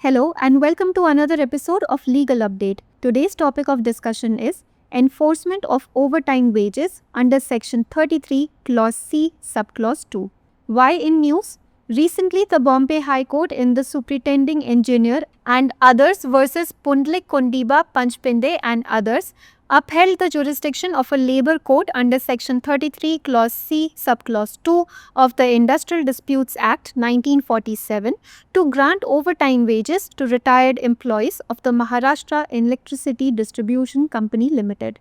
Hello and welcome to another episode of Legal Update. Today's topic of discussion is enforcement of overtime wages under Section 33, Clause C, Subclause 2. Why in news? Recently, the Bombay High Court in the Superintending Engineer and others versus Pundlik Kondiba, Panchpinde and others upheld the jurisdiction of a labor code under Section 33, Clause C, Subclause 2 of the Industrial Disputes Act 1947 to grant overtime wages to retired employees of the Maharashtra Electricity Distribution Company Limited.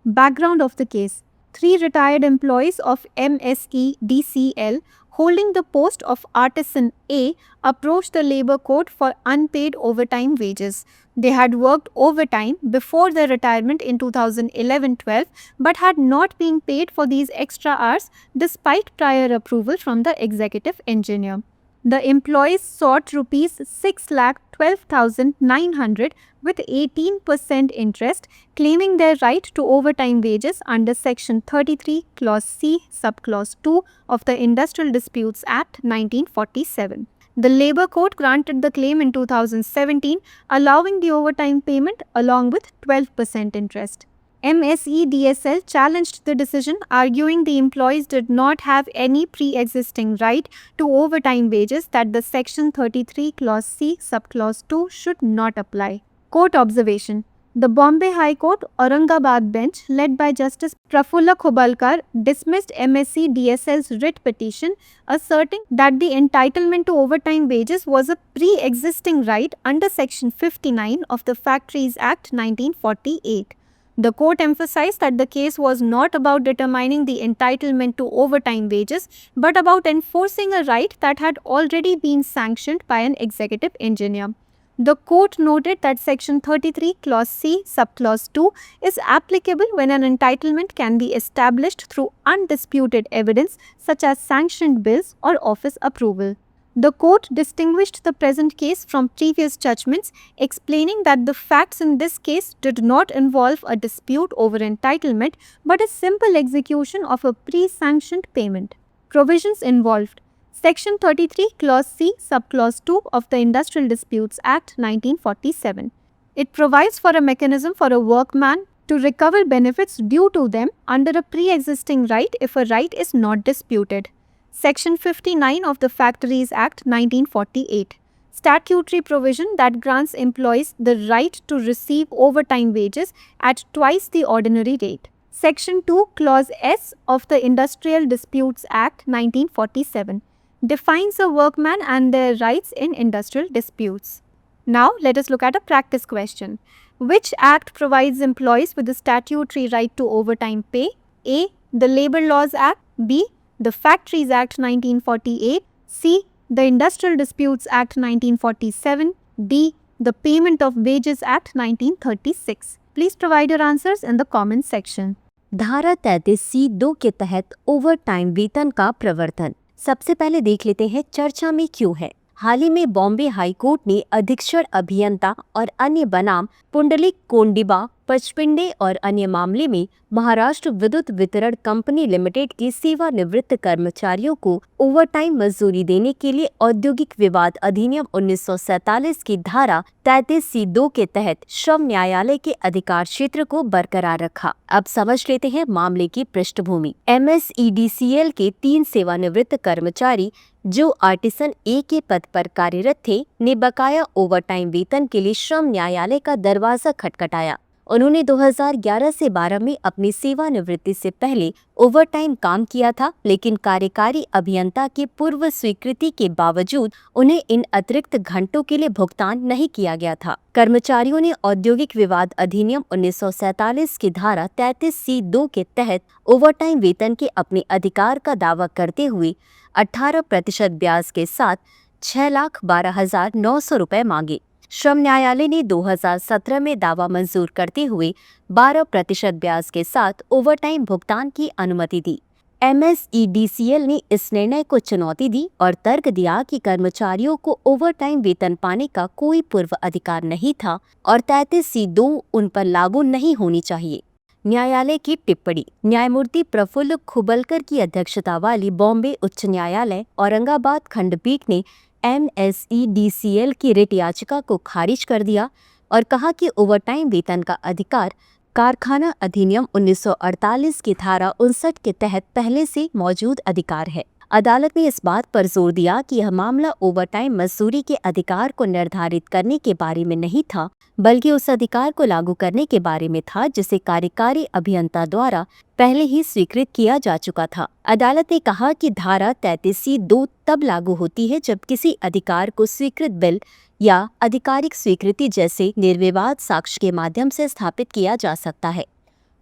Background of the case: three retired employees of MSE DCL holding the post of Artisan A approached the Labour Court for unpaid overtime wages. They had worked overtime before their retirement in 2011-12 but had not been paid for these extra hours despite prior approval from the executive engineer. The employees sought rupees 6,12,900 with 18% interest, claiming their right to overtime wages under Section 33, Clause C, Subclause 2 of the Industrial Disputes Act 1947. The Labour Court granted the claim in 2017, allowing the overtime payment along with 12% interest. MSE DSL challenged the decision, arguing the employees did not have any pre-existing right to overtime wages, that the Section 33 Clause C Subclause 2 should not apply. Court observation: the Bombay High Court Aurangabad bench, led by Justice Prafulla Khobalkar, dismissed MSE DSL's writ petition, asserting that the entitlement to overtime wages was a pre-existing right under Section 59 of the Factories Act 1948. The court emphasized that the case was not about determining the entitlement to overtime wages, but about enforcing a right that had already been sanctioned by an executive engineer. The court noted that Section 33, Clause C, Subclause 2 is applicable when an entitlement can be established through undisputed evidence such as sanctioned bills or office approval. The court distinguished the present case from previous judgments, explaining that the facts in this case did not involve a dispute over entitlement but a simple execution of a pre-sanctioned payment. Provisions involved: Section 33, Clause C, Subclause 2 of the Industrial Disputes Act 1947. It provides for a mechanism for a workman to recover benefits due to them under a pre-existing right if a right is not disputed. Section 59 of the Factories Act 1948. Statutory provision that grants employees the right to receive overtime wages at twice the ordinary rate. Section 2, Clause S of the Industrial Disputes Act 1947 defines a workman and their rights in industrial disputes. Now, let us look at a practice question. Which act provides employees with the statutory right to overtime pay? A. The Labour Laws Act. B. The Factories Act 1948, C. The Industrial Disputes Act 1947, D. The Payment of Wages Act 1936. Please provide your answers in the comment section. धारा 33C(2) के तहत overtime वेतन का प्रवर्तन। सबसे पहले देख लेते हैं चर्चा में क्यों है। हाल ही में बॉम्बे हाई कोर्ट ने अधीक्षण अभियंता और अन्य बनाम पुंडलिक कोंडिबा, पचपिंडे और अन्य मामले में महाराष्ट्र विद्युत वितरण कंपनी लिमिटेड के सेवानिवृत्त कर्मचारियों को ओवरटाइम मजदूरी देने के लिए औद्योगिक विवाद अधिनियम 1947 की धारा 33C(2) के तहत श्रम न्यायालय के अधिकार क्षेत्र को बरकरार रखा। अब समझ लेते हैं मामले की पृष्ठभूमि। MSEDCL के 3 सेवानिवृत्त कर्मचारी जो आर्टिसन ए के पद पर कार्यरत थे ने बकाया ओवरटाइम वेतन के लिए श्रम न्यायालय का दरवाजा खटखटाया। उन्होंने 2011 से 12 में अपनी सेवानिवृत्ति से पहले ओवरटाइम काम किया था, लेकिन कार्यकारी अभियंता के पूर्व स्वीकृति के बावजूद उन्हें इन अतिरिक्त घंटों के लिए भुगतान नहीं किया गया था। कर्मचारियों ने औद्योगिक विवाद अधिनियम 1947 की धारा 33C(2) के तहत ओवरटाइम वेतन के अपने अधिकार का दावा करते हुए 18% ब्याज के साथ 6,12,900 रुपए मांगे। श्रम न्यायालय ने 2017 में दावा मंजूर करते हुए 12% ब्याज के साथ ओवरटाइम भुगतान की अनुमति दी। MSEDCL ने इस निर्णय को चुनौती दी और तर्क दिया कि कर्मचारियों को ओवरटाइम वेतन पाने का कोई पूर्व अधिकार नहीं था और 33C(2) उन पर लागू नहीं होनी चाहिए। न्यायालय की टिप्पणी। न्यायमूर्ति प्रफुल्ल खुबलकर की अध्यक्षता वाली बॉम्बे उच्च न्यायालय औरंगाबाद खंडपीठ ने MSEDCL की रिट याचिका को खारिज कर दिया और कहा कि ओवरटाइम वेतन का अधिकार कारखाना अधिनियम 1948 की धारा 59 के तहत पहले से मौजूद अधिकार है। अदालत ने इस बात पर जोर दिया कि यह मामला ओवरटाइम मजदूरी के अधिकार को निर्धारित करने के बारे में नहीं था, बल्कि उस अधिकार को लागू करने के बारे में था जिसे कार्यकारी अभियंता द्वारा पहले ही स्वीकृत किया जा चुका था। अदालत ने कहा कि धारा 33(2) तब लागू होती है जब किसी अधिकार को स्वीकृत बिल या आधिकारिक स्वीकृति जैसे निर्विवाद साक्ष्य के माध्यम से स्थापित किया जा सकता है।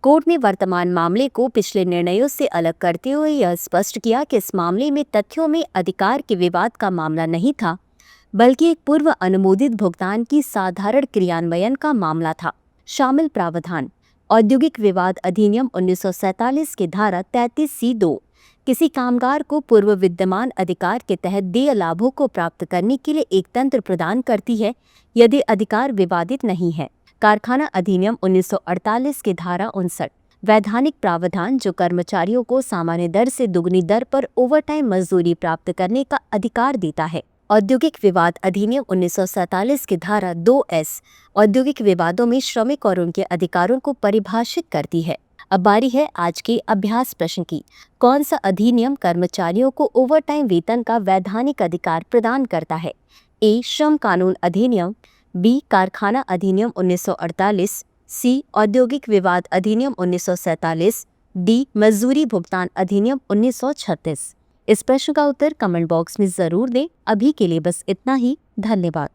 कोर्ट ने वर्तमान मामले को पिछले निर्णयों से अलग करते हुए यह स्पष्ट किया कि इस मामले में तथ्यों में अधिकार के विवाद का मामला नहीं था, बल्कि एक पूर्व अनुमोदित भुगतान की साधारण क्रियान्वयन का मामला था। शामिल प्रावधान: औद्योगिक विवाद अधिनियम 1947 की धारा 33(2) किसी कामगार को पूर्व विद्यमान अधिकार के तहत देय लाभों को प्राप्त करने के लिए एक तंत्र प्रदान करती है यदि अधिकार विवादित नहीं है। कारखाना अधिनियम 1948 की धारा 59 वैधानिक प्रावधान जो कर्मचारियों को सामान्य दर से दुगनी दर पर ओवरटाइम मजदूरी प्राप्त करने का अधिकार देता है। औद्योगिक विवाद अधिनियम 1947 की धारा 2(s) औद्योगिक विवादों में श्रमिक और उनके अधिकारों को परिभाषित करती है। अब बारी है आज के अभ्यास प्रश्न की। कौन सा अधिनियम कर्मचारियों को ओवरटाइम वेतन का वैधानिक अधिकार प्रदान करता है? ए. श्रम कानून अधिनियम, बी. कारखाना अधिनियम 1948, सी. औद्योगिक विवाद अधिनियम 1947, डी. मजदूरी भुगतान अधिनियम 1936। इस प्रश्न का उत्तर कमेंट बॉक्स में जरूर दें। अभी के लिए बस इतना ही। धन्यवाद।